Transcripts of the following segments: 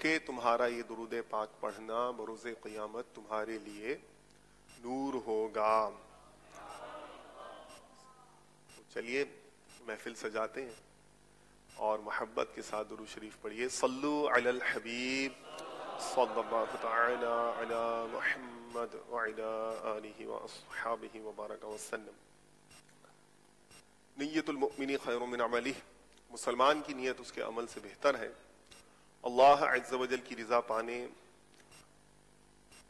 کہ تمہارا یہ درود پاک پڑھنا بروز قیامت تمہارے لیے نور ہوگا. چلیے محفل سجاتے ہیں اور محبت کے ساتھ درود شریف پڑھیے. صلو علی الحبیب صلی اللہ تعالی علی محمد وعلی آلہ واصحابہ وبارک وسلم. نیت المؤمن خیر من عملہ، مسلمان کی نیت اس کے عمل سے بہتر ہے. اللہ عز و جل کی رضا پانے،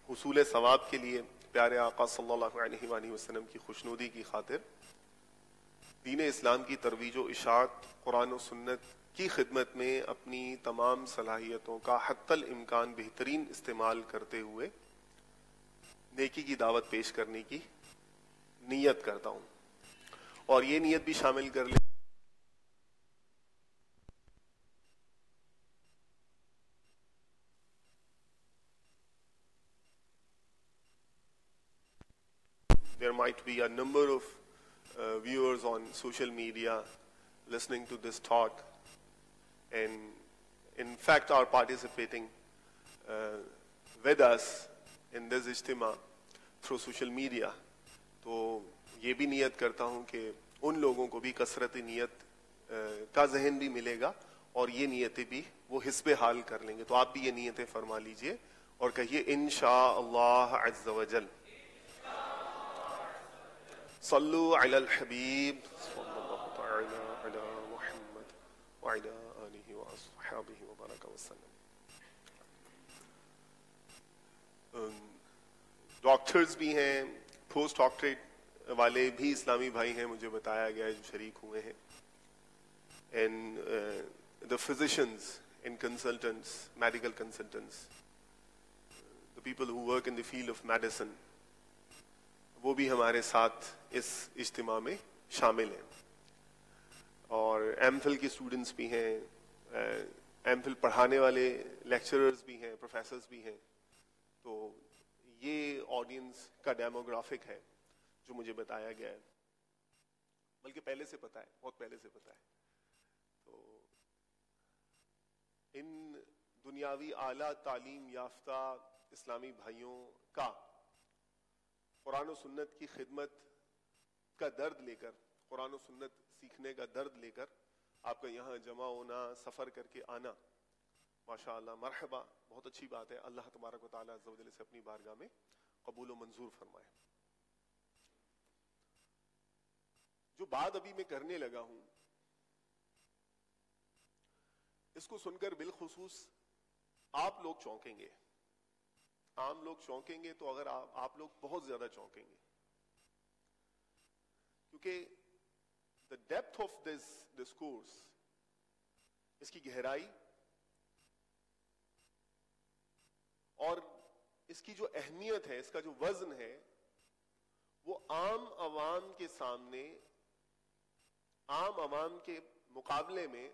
حصول ثواب کے لیے، پیارے آقا صلی اللہ علیہ وآلہ وسلم کی خوشنودی کی خاطر، دین اسلام کی ترویج و اشاعت، قرآن و سنت کی خدمت میں اپنی تمام صلاحیتوں کا حتی الامکان بہترین استعمال کرتے ہوئے نیکی کی دعوت پیش کرنے کی نیت کرتا ہوں. اور یہ نیت بھی شامل کر لیں there might be a number of viewers on social media listening to this talk and in fact are participating with us in this ijtima through social media. تو یہ بھی نیت کرتا ہوں کہ ان لوگوں کو بھی کثرت نیت کا ذہن بھی ملے گا اور یہ نیتیں بھی وہ حسب حال کر لیں گے. تو آپ بھی یہ نیتیں فرما لیجئے اور کہیے انشاءاللہ عز و جل. صلو علی الحبیب صلی اللہ تعالی علی محمد وعلی آلہ واصحابہ وبارک وسلم. ڈاکٹرز بھی ہیں، پوسٹ ڈاکٹریٹ والے بھی اسلامی بھائی ہیں، مجھے بتایا گیا ہے، جو شریک ہوئے ہیں. And the physicians and consultants, medical consultants, the people who work in the field of medicine, وہ بھی ہمارے ساتھ اس اجتماع میں شامل ہیں. اور ایم فل کے اسٹوڈنٹس بھی ہیں، ایم فل پڑھانے والے لیکچررز بھی ہیں، پروفیسرز بھی ہیں. تو یہ آڈینس کا ڈیموگرافک ہے جو مجھے بتایا گیا ہے، بلکہ پہلے سے پتا ہے، بہت پہلے سے پتا ہے. تو ان دنیاوی اعلیٰ تعلیم یافتہ اسلامی بھائیوں کا قرآن و سنت کی خدمت کا درد لے کر، قرآن و سنت سیکھنے کا درد لے کر آپ کا یہاں جمع ہونا، سفر کر کے آنا، ماشاءاللہ مرحبا، بہت اچھی بات ہے. اللہ تبارک و تعالیٰ عز و جل سے اپنی بارگاہ میں قبول و منظور فرمائے. جو بات ابھی میں کرنے لگا ہوں اس کو سن کر بالخصوص آپ لوگ چونکیں گے، عام لوگ چونکیں گے. تو اگر آپ لوگ بہت زیادہ چونکیں گے، کیونکہ the depth of this discourse، اس کی گہرائی اور اس کی جو اہمیت ہے، اس کا جو وزن ہے، وہ عام عوام کے سامنے، عام عوام کے مقابلے میں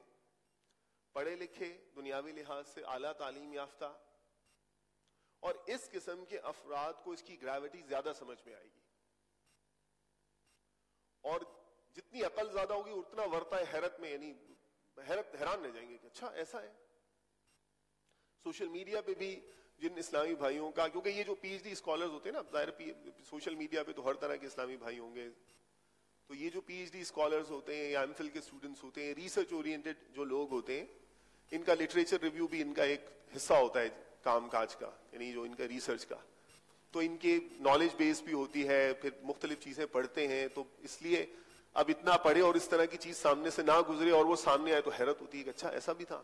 پڑھے لکھے، دنیاوی لحاظ سے اعلیٰ تعلیم یافتہ اور اس قسم کے افراد کو اس کی گریوٹی زیادہ سمجھ میں آئے گی. اور جتنی عقل زیادہ ہوگی اتنا ورطہ حیرت میں، یعنی حیران رہ جائیں گے کہ اچھا ایسا ہے. سوشل میڈیا پہ بھی جن اسلامی بھائیوں کا، کیونکہ یہ جو پی ایچ ڈی اسکالرز ہوتے ہیں نا، ظاہر سوشل میڈیا پہ تو ہر طرح کے اسلامی بھائی ہوں گے. تو یہ جو پی ایچ ڈی اسکالرز ہوتے ہیں یا ایم فل کے اسٹوڈنٹس ہوتے ہیں، ریسرچ اورینٹڈ جو لوگ ہوتے ہیں، ان کا لٹریچر ریویو بھی ان کا ایک حصہ ہوتا ہے کام کاج کا، یعنی جو ان کا ریسرچ کا. تو ان کے نالج بیس بھی ہوتی ہے، پھر مختلف چیزیں پڑھتے ہیں. تو اس لیے اب اتنا پڑھے اور اس طرح کی چیز سامنے سے نہ گزرے اور وہ سامنے آئے تو حیرت ہوتی ہے کہ اچھا ایسا بھی تھا.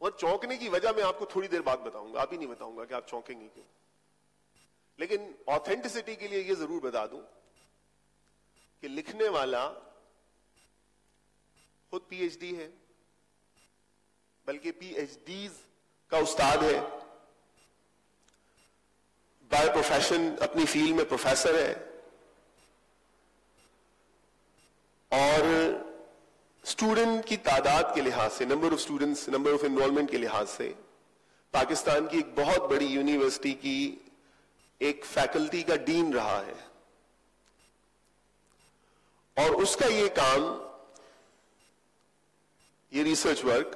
اور چونکنے کی وجہ میں آپ کو تھوڑی دیر بعد بتاؤں گا، ابھی نہیں بتاؤں گا کہ آپ چونکیں گے کیوں. لیکن آتھینٹسٹی کے لیے یہ ضرور بتا دوں کہ لکھنے والا خود پی ایچ ڈی ہے، بلکہ پی ایچ ڈیز کا استاد ہے، بائی پروفیشن اپنی فیلڈ میں پروفیسر ہے. اور اسٹوڈنٹ کی تعداد کے لحاظ سے، number of students, number of enrolment کے لحاظ سے پاکستان کی ایک بہت بڑی یونیورسٹی کی ایک فیکلٹی کا ڈین رہا ہے. اور اس کا یہ کام، یہ ریسرچ ورک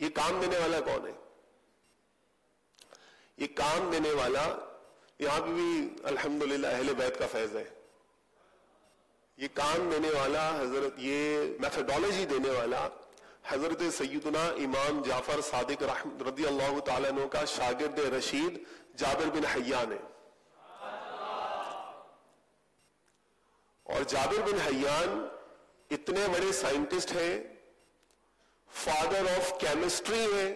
یہ کام دینے والا کون ہے؟ یہ کام دینے والا یہاں پہ بھی الحمدللہ اہل بیت کا فیض ہے. یہ کام دینے والا حضرت، یہ میتھڈالوجی دینے والا حضرت سیدنا امام جعفر صادق رضی اللہ تعالیٰ عنہ کا شاگرد رشید جابر بن حیان ہے. اور جابر بن حیان اتنے بڑے سائنٹسٹ ہیں، فادر آف کیمسٹری ہیں.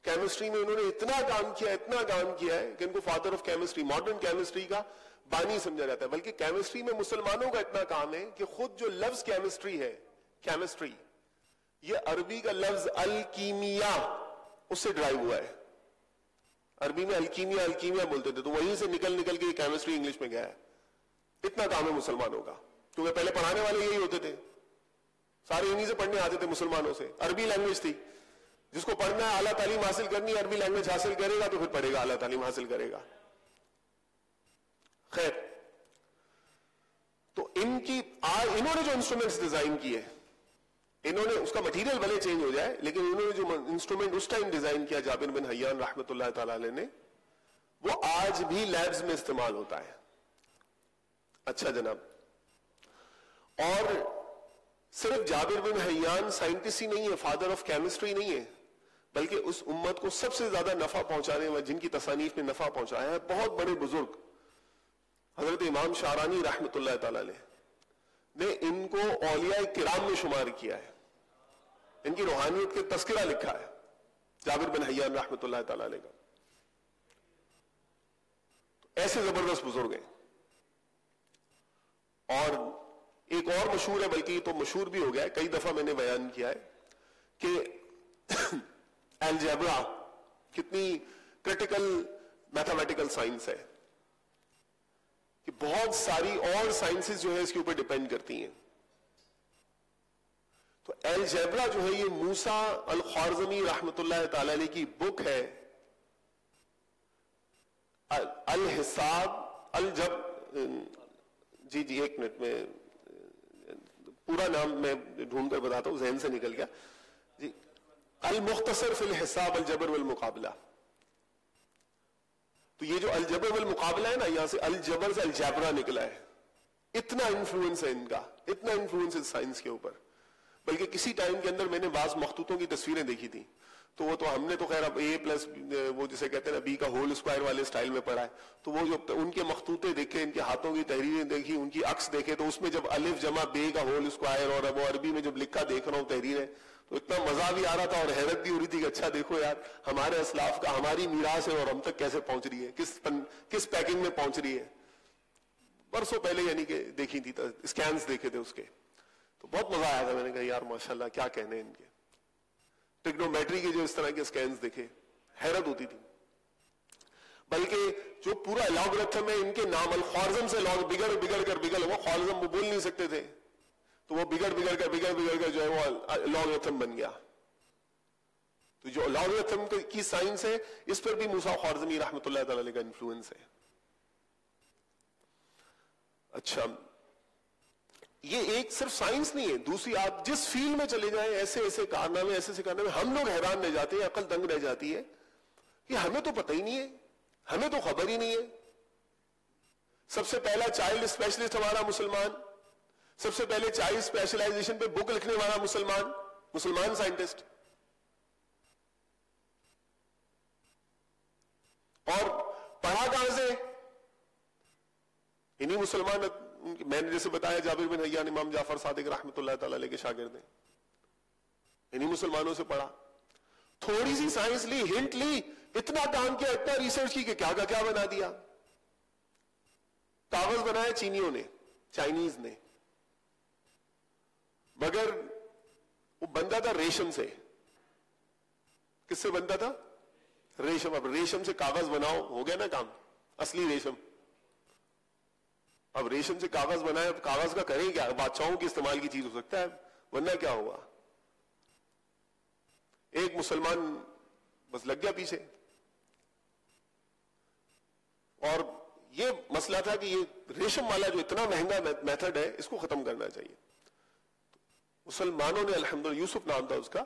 کیمسٹری میں انہوں نے اتنا کام کیا ہے کہ ان کو father of chemistry, modern chemistry کا بانی سمجھا جاتا ہے. بلکہ کیمسٹری میں مسلمانوں کا اتنا کام ہے کہ خود جو لفظ کیمسٹری ہے، کیمسٹری، یہ عربی کا لفظ الکیمیا اس سے ڈرائیو ہوا ہے. عربی میں الکیمیا بولتے تھے، تو وہیں سے نکل کے یہ کیمسٹری انگلش میں گیا ہے. اتنا کام ہے مسلمانوں کا، کیونکہ پہلے پڑھانے والے یہی ہوتے تھے، سارے انہی سے پڑھنے آتے تھے مسلمانوں سے. عربی لینگویج تھی، جس کو پڑھنا ہے، اعلیٰ تعلیم حاصل کرنی ہے، عربی لینگویج حاصل کرے گا تو پھر پڑھے گا، اعلیٰ تعلیم حاصل کرے گا. خیر، تو انہوں نے جو انسٹرومنٹس ڈیزائن کیے، انہوں نے اس کا مٹیریل بھلے چینج ہو جائے، لیکن انہوں نے جو انسٹرومنٹ اس ٹائم ڈیزائن کیا جابر بن حیان رحمت اللہ تعالی علیہ نے، وہ آج بھی لیبز میں استعمال ہوتا ہے. اچھا جناب، اور صرف جابر بن حیان سائنٹسٹ ہی نہیں ہے، فادر آف کیمسٹری نہیں ہے، بلکہ اس امت کو سب سے زیادہ نفع پہنچانے والے، جن کی تصانیف نے نفع پہنچایا ہے، بہت بڑے بزرگ حضرت امام شعرانی رحمت اللہ تعالی علیہ نے ان کو اولیاء کرام میں شمار کیا ہے. ان کی روحانیت کے تذکرہ لکھا ہے جابر بن حیان رحمت اللہ تعالی علیہ کا. ایسے زبردست بزرگ ہیں. اور ایک اور مشہور ہے، بلکہ یہ تو مشہور بھی ہو گیا ہے، کئی دفعہ میں نے بیان کیا ہے کہ الجبرا کتنی کریٹیکل میتھمیٹیکل سائنس ہے، کہ بہت ساری اور سائنسز جو ہے اس کے اوپر ڈیپینڈ کرتی ہیں. تو الجبرا جو ہے یہ موسیٰ الخوارزمی رحمت اللہ تعالی علیہ کی بک ہے. الحساب جی ایک منٹ میں پورا نام میں ڈھونڈ کر بتاتا ہوں، ذہن سے نکل گیا جی. المختصر فی الحساب الجبر والمقابلہ. تو یہ جو الجبر والمقابلہ ہے نا، یہاں سے الجبر سے الجبرا نکلا ہے. اتنا انفلوئنس ہے ان کا، اتنا انفلوئنس ہے سائنس کے اوپر. بلکہ کسی ٹائم کے اندر میں نے بعض مخطوطوں کی تصویریں دیکھی تھی، تو وہ تو ہم نے تو خیر اب اے پلس وہ جسے کہتے ہیں نا بی کا ہول اسکوائر والے سٹائل میں پڑھا ہے. تو وہ جو ان کے مخطوطے دیکھے، ان کے ہاتھوں کی تحریریں دیکھی، ان کی عکس دیکھے، تو اس میں جب الف جمع بے کا ہول اسکوائر اور وہ عربی میں جب لکھا دیکھ رہا ہوں تحریریں، تو اتنا مزہ بھی آ رہا تھا اور حیرت بھی ہو رہی تھی کہ اچھا دیکھو یار، ہمارے اسلاف کا ہماری میراث ہے اور ہم تک کیسے پہنچ رہی ہے، کس پیکنگ میں پہنچ رہی ہے. برسوں پہلے یعنی کہ دیکھی تھی، اسکینز دیکھے تھے اس کے، تو بہت مزہ آیا تھا. میں نے کہا یار ماشاءاللہ کیا کہنے ان کے. ٹیکنومیٹری کے جو اس طرح کے سکینز دیکھے، حیرت ہوتی تھی. بلکہ جو پورا لاگرتھم ہے، ان کے نام الخوارزم سے لاگ بگڑ کر وہ خوارزم وہ بول نہیں سکتے تھے، تو وہ بگڑ کر جو ہے وہ لاگرتھم بن گیا. تو جو لاگرتھم کی سائنس ہے، اس پر بھی موسیٰ خوارزمی رحمت اللہ تعالی کا انفلوئنس ہے. اچھا، یہ ایک صرف سائنس نہیں ہے، دوسری آپ جس فیلڈ میں چلے جائیں، ایسے کارنامے ہم لوگ حیران رہ جاتے ہیں، عقل دنگ رہ جاتی ہے کہ ہمیں تو پتہ ہی نہیں ہے، ہمیں تو خبر ہی نہیں ہے. سب سے پہلا چائلڈ اسپیشلسٹ ہمارا مسلمان، سب سے پہلے چائلڈ اسپیشلائزیشن پہ بک لکھنے والا مسلمان سائنٹسٹ. اور پڑھا کہاں سے؟ انہی مسلمان، میں نے جیسے بتایا جابر بن حیان امام جعفر صادق رحمت اللہ تعالی علیہ کے شاگرد ہیں، انہی مسلمانوں سے پڑھا. تھوڑی سی سائنس لی، ہنٹ لی، اتنا کام کیا، اتنا ریسرچ کی کہ کیا کا کیا بنا دیا. کاغذ بنایا چینیوں نے، چائنیز نے، مگر وہ بنتا تھا ریشم سے. کس سے بنتا تھا؟ ریشم. اب ریشم سے کاغذ بناؤ، ہو گیا نا کام، اصلی ریشم. اب ریشم سے کاغذ بنائے، اب کاغذ کا کریں کیا؟ بادشاہوں کے استعمال کی چیز ہو سکتا ہے، ورنہ کیا ہوا. ایک مسلمان بس لگ گیا پیچھے. اور یہ مسئلہ تھا کہ یہ ریشم والا جو اتنا مہنگا میتھڈ ہے، اس کو ختم کرنا چاہیے. مسلمانوں نے الحمدللہ، یوسف نام تھا اس کا،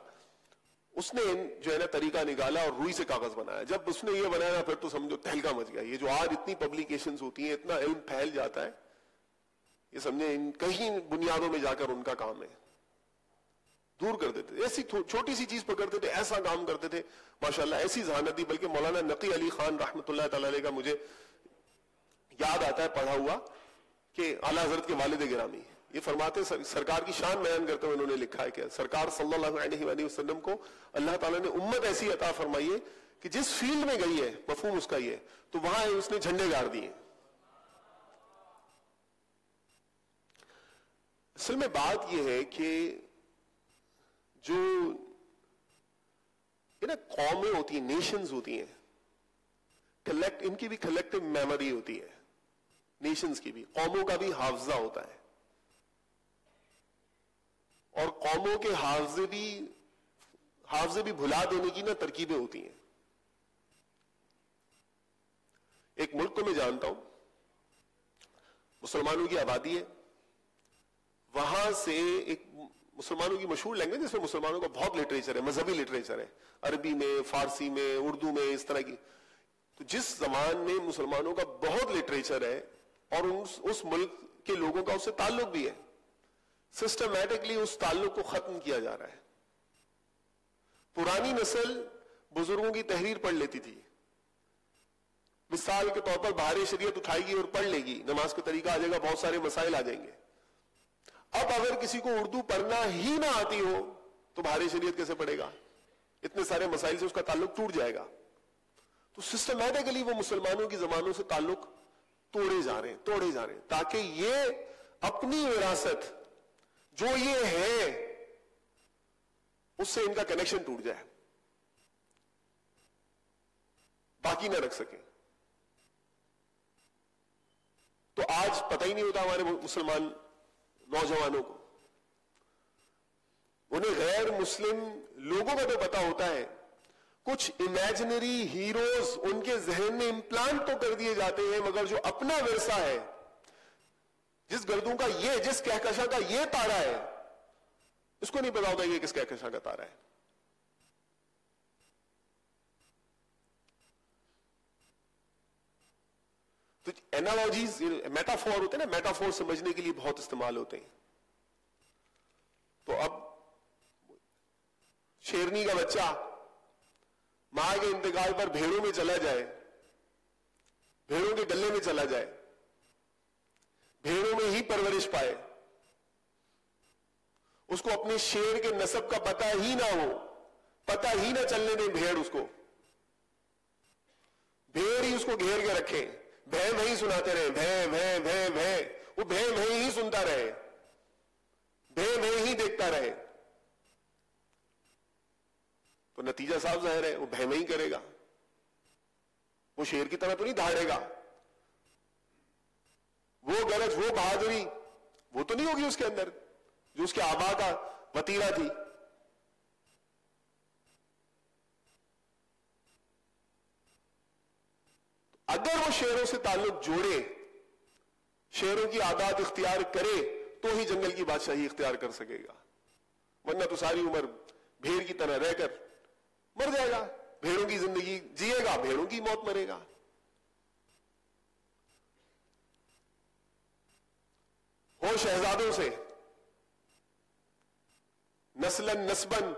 اس نے جو ہے نا طریقہ نکالا اور روئی سے کاغذ بنایا. جب اس نے یہ بنایا پھر تو سمجھو تہلکا مچ گیا. یہ جو آج اتنی پبلیکیشنز ہوتی ہیں, اتنا علم پھیل جاتا ہے, یہ سمجھے کہیں بنیادوں میں جا کر ان کا کام ہے. دور کر دیتے تھے, ایسی چھوٹی سی چیز پکڑتے تھے, ایسا کام کرتے تھے ماشاءاللہ, ایسی ذہانت دی. بلکہ مولانا نقی علی خان رحمۃ اللہ تعالی علیہ کا مجھے یاد آتا ہے پڑھا ہوا کہ اعلیٰ حضرت کے والد گرامی یہ فرماتے, سرکار کی شان بیان کرتے ہوئے انہوں نے لکھا ہے کہ سرکار صلی اللہ علیہ وآلہ وسلم کو اللہ تعالیٰ نے امت ایسی عطا فرمائی ہے کہ جس فیلڈ میں گئی ہے, مفہوم اس کا یہ ہے, تو وہاں اس نے جھنڈے گاڑ دیے. اصل میں بات یہ ہے کہ جو نا قومیں ہوتی ہیں, نیشنز ہوتی ہیں, ان کی بھی کلیکٹو میموری ہوتی ہے, نیشنز کی بھی, قوموں کا بھی حافظہ ہوتا ہے, اور قوموں کے حافظے بھی بھلا دینے کی نا ترکیبیں ہوتی ہیں. ایک ملک کو میں جانتا ہوں, مسلمانوں کی آبادی ہے, وہاں سے ایک مسلمانوں کی مشہور لینگویج جس میں مسلمانوں کا بہت لٹریچر ہے, مذہبی لٹریچر ہے, عربی میں, فارسی میں, اردو میں, اس طرح کی. تو جس زبان میں مسلمانوں کا بہت لٹریچر ہے اور اس ملک کے لوگوں کا اس سے تعلق بھی ہے, سسٹمیٹکلی اس تعلق کو ختم کیا جا رہا ہے. پرانی نسل بزرگوں کی تحریر پڑھ لیتی تھی, مثال کے طور پر بہار شریعت اٹھائے گی اور پڑھ لے گی, نماز کا طریقہ آ جائے گا, بہت سارے مسائل آ جائیں گے. اب اگر کسی کو اردو پڑھنا ہی نہ آتی ہو تو بہار شریعت کیسے پڑھے گا؟ اتنے سارے مسائل سے اس کا تعلق ٹوٹ جائے گا. تو سسٹمیٹکلی وہ مسلمانوں کی زبانوں سے تعلق توڑے جا رہے ہیں تاکہ یہ اپنی وراثت جو یہ ہے اس سے ان کا کنیکشن ٹوٹ جائے, باقی نہ رکھ سکیں. تو آج پتہ ہی نہیں ہوتا ہمارے مسلمان نوجوانوں کو, انہیں غیر مسلم لوگوں کا تو پتا ہوتا ہے, کچھ امیجنری ہیروز ان کے ذہن میں امپلانٹ تو کر دیے جاتے ہیں, مگر جو اپنا ورثہ ہے, جس گردوں کا یہ, جس کہکشاں کا یہ تارا ہے, اس کو نہیں پتا ہوتا یہ کس کہکشاں کا تارا ہے. تو اینالوجیز, میٹافور ہوتے ہیں نا, میٹافور سمجھنے کے لیے بہت استعمال ہوتے ہیں. تو اب شیرنی کا بچہ ماں کے انتقال پر بھیڑوں میں چلا جائے, بھیڑوں کے گلے میں چلا جائے, بھیڑوں میں ہی پرورش پائے, اس کو اپنے شیر کے نسب کا پتہ ہی نہ ہو, پتہ ہی نہ چلنے دیں بھیڑ اس کو, بھیڑ ہی اس کو گھیر کے رکھے, بھے بھے سناتے رہے, بھے بھے بھے بھے, وہ بھے بھے ہی سنتا رہے, بھے بھے ہی دیکھتا رہے, تو نتیجہ صاف ظاہر ہے, وہ بھے میں ہی کرے گا. وہ شیر کی طرح تو نہیں دھاڑے گا, وہ گرج, وہ بہادری وہ تو نہیں ہوگی اس کے اندر جو اس کے آبا کا وتیرہ تھی. اگر وہ شیروں سے تعلق جوڑے, شیروں کی عادات اختیار کرے, تو ہی جنگل کی بادشاہی اختیار کر سکے گا, ورنہ تو ساری عمر بھیڑ کی طرح رہ کر مر جائے گا, بھیڑوں کی زندگی جیے گا, بھیڑوں کی موت مرے گا. ہو شہزادوں سے, نسلاً نسباً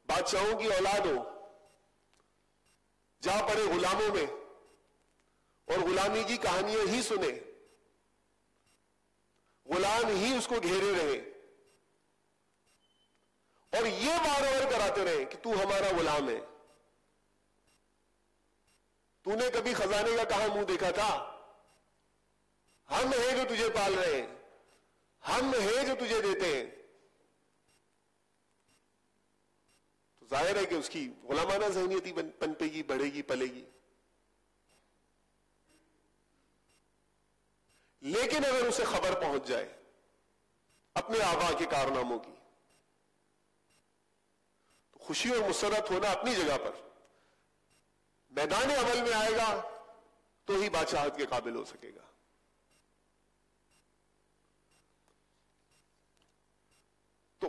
بادشاہوں کی اولاد ہو, جا پڑے غلاموں میں اور غلامی کی کہانیاں ہی سنے, غلام ہی اس کو گھیرے رہے اور یہ بار بار کراتے رہے کہ تو ہمارا غلام ہے. تو نے کبھی خزانے کا کہاں منہ دیکھا تھا؟ ہم ہیں جو تجھے پال رہے ہیں, ہم ہیں جو تجھے دیتے ہیں. تو ظاہر ہے کہ اس کی غلامانہ ذہنیت ہی پنپے گی, بڑھے گی, پلے گی. لیکن اگر اسے خبر پہنچ جائے اپنے آبا کے کارناموں کی, تو خوشی اور مسرت ہونا اپنی جگہ پر, میدان عمل میں آئے گا تو ہی بادشاہت کے قابل ہو سکے گا. تو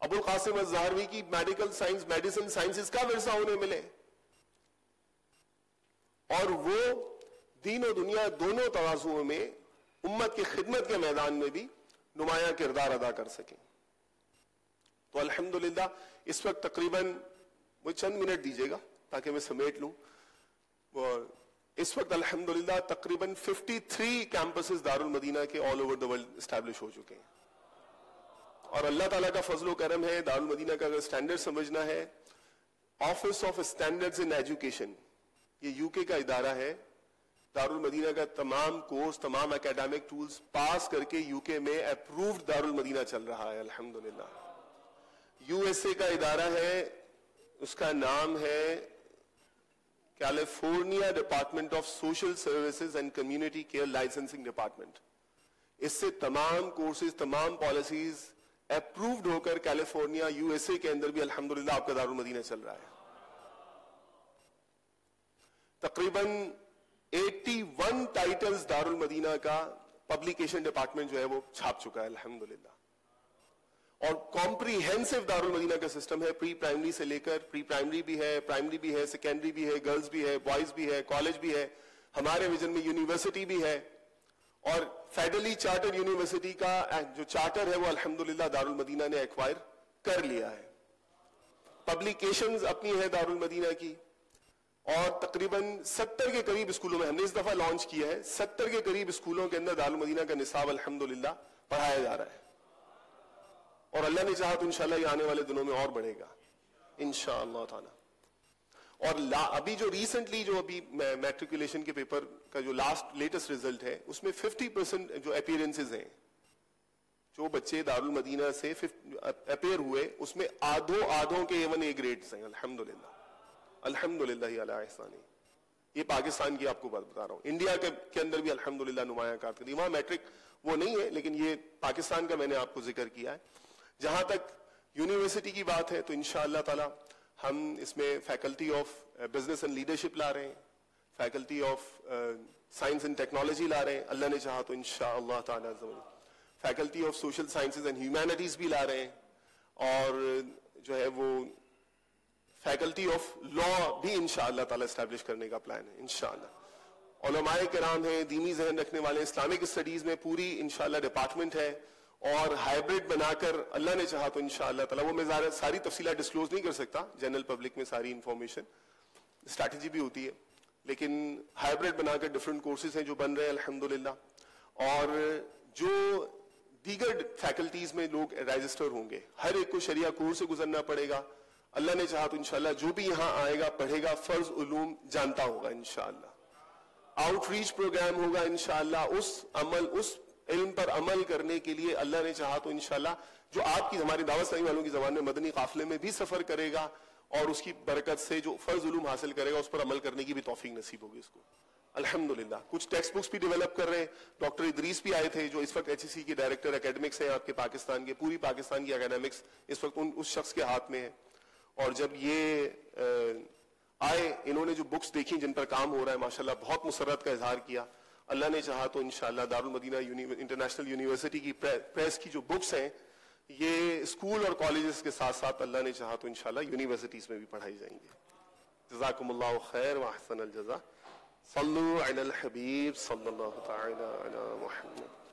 ابو القاسم الزہروی کی میڈیکل سائنس میڈیسن سائنسز کا ورثہ انہیں ملے اور وہ دین و دنیا دونوں ترازوؤں میں امت کی خدمت کے میدان میں بھی نمایاں کردار ادا کر سکیں. تو الحمدللہ اس وقت تقریباً مجھے چند منٹ دیجیے گا تاکہ میں سمیٹ لوں. اس وقت الحمدللہ تقریباً 53 کیمپسز دارالمدینہ کے all over the world establish ہو چکے ہیں اور اللہ تعالیٰ کا فضل و کرم ہے. دارالمدینہ کا اگر اسٹینڈرڈ سمجھنا ہے, office of standards in education, یہ یو کے کا ادارہ ہے. دارالمدینہ کا تمام کورس, تمام اکیڈمک ٹولز پاس کر کے یو کے میں اپرووڈ دارالمدینہ چل رہا ہے الحمدللہ. یو ایس اے کا ادارہ ہے, اس کا نام ہے California department of social services and community care licensing department. اس سے تمام کورسز, تمام پالیسیز اپرووڈ ہو کر کیلیفورنیا یو ایس اے کے اندر بھی الحمدللہ آپ کا دارالمدینہ چل رہا ہے. تقریباً 81 ٹائٹلز دارالمدینہ کا پبلیکیشن ڈپارٹمنٹ جو ہے وہ چھاپ چکا ہے الحمدللہ. اور کمپریہنسو دارالمدینہ کا سسٹم ہے, پری پرائمری سے لے کر, پری پرائمری بھی ہے, پرائمری بھی ہے, سیکنڈری بھی ہے, گرلز بھی ہے, بوائز بھی ہے, کالج بھی ہے, ہمارے ویژن میں یونیورسٹی بھی ہے. اور فیڈرلی چارٹر یونیورسٹی کا جو چارٹر ہے وہ الحمدللہ دارالمدینہ نے ایکوائر کر لیا ہے. پبلیکیشنز اپنی ہے دارالمدینہ کی اور تقریباً 70 کے قریب اسکولوں میں ہم نے اس دفعہ لانچ کیا ہے. 70 کے قریب اسکولوں کے اندر دارالمدینہ کا نصاب الحمدللہ پڑھایا جا رہا ہے اور اللہ نے چاہا تو انشاءاللہ یہ آنے والے دنوں میں اور بڑھے گا انشاءاللہ تعالی. اور ابھی جو ریسنٹلی جو ابھی میٹریکولیشن کے پیپر کا جو لیٹسٹ ریزلٹ ہے اس میں 50% جو اپیرنسز ہیں, جو بچے دارالمدینہ سے اپیئر ہوئے اس میں آدھوں کے ایون اے گریڈز ہیں الحمدللہ. الحمدللہ علی احسانی. یہ پاکستان کی آپ کو بات بتا رہا ہوں. انڈیا کے اندر بھی الحمدللہ نمایاں کارکردگی, وہاں میٹرک وہ نہیں ہے لیکن یہ پاکستان کا میں نے آپ کو ذکر کیا ہے. جہاں تک یونیورسٹی کی بات ہے تو انشاءاللہ تعالی ہم اس میں faculty of business and leadership لا رہے ہیں, faculty of science and technology لا رہے ہیں اللہ نے چاہا تو انشاءاللہ تعالی, faculty of social sciences and humanities بھی لا رہے ہیں اور جو ہے وہ فیکلٹی آف لا بھی انشاءاللہ تعالی اسٹیبلش کرنے کا پلان ہے انشاءاللہ. علماء کرام ہیں, دینی ذہن رکھنے والے, اسلامک اسٹڈیز میں پوری انشاءاللہ ڈپارٹمنٹ ہے اور ہائبرڈ بنا کر اللہ نے چاہا تو انشاءاللہ تعالی, وہ میں ساری تفصیلات ڈسکلوز نہیں کر سکتا, جنرل پبلک میں ساری انفارمیشن اسٹریٹجی بھی ہوتی ہے, لیکن ہائبرڈ بنا کر ڈفرنٹ کورسز ہیں جو بن رہے ہیں الحمدللہ. اور جو دیگر فیکلٹیز میں لوگ رجسٹر ہوں گے, ہر ایک کو شریعہ کورس سے گزرنا پڑے گا. اللہ نے چاہا تو انشاءاللہ جو بھی یہاں آئے گا پڑھے گا فرض علوم جانتا ہوگا انشاءاللہ. آؤٹ ریچ پروگرام ہوگا انشاءاللہ. اس علم پر عمل کرنے کے لیے اللہ نے چاہا تو انشاءاللہ جو آپ کی ہماری دعوت اسلامی والوں کی زبان میں مدنی قافلے میں بھی سفر کرے گا اور اس کی برکت سے جو فرض علوم حاصل کرے گا اس پر عمل کرنے کی بھی توفیق نصیب ہوگی اس کو الحمدللہ. کچھ ٹیکسٹ بکس بھی ڈیولپ کر رہے ہیں. ڈاکٹر ادریس بھی آئے تھے جو اس وقت ایچ ای سی کے ڈائریکٹر اکیڈمکس ہیں آپ کے پاکستان کے, پوری پاکستان کی اکیڈمکس اس وقت اس شخص کے ہاتھ میں ہے. اور جب یہ آئے انہوں نے جو بکس دیکھی جن پر کام ہو رہا ہے ماشاءاللہ بہت مسرت کا اظہار کیا. اللہ نے چاہا تو انشاءاللہ دارالمدینہ انٹرنیشنل یونیورسٹی کی پریس کی جو بکس ہیں یہ اسکول اور کالجز کے ساتھ ساتھ اللہ نے چاہا تو انشاءاللہ یونیورسٹیز میں بھی پڑھائی جائیں گے. جزاکم اللہ خیر و احسن الجزا. صلو علی الحبیب صلی اللہ تعالی علی محمد.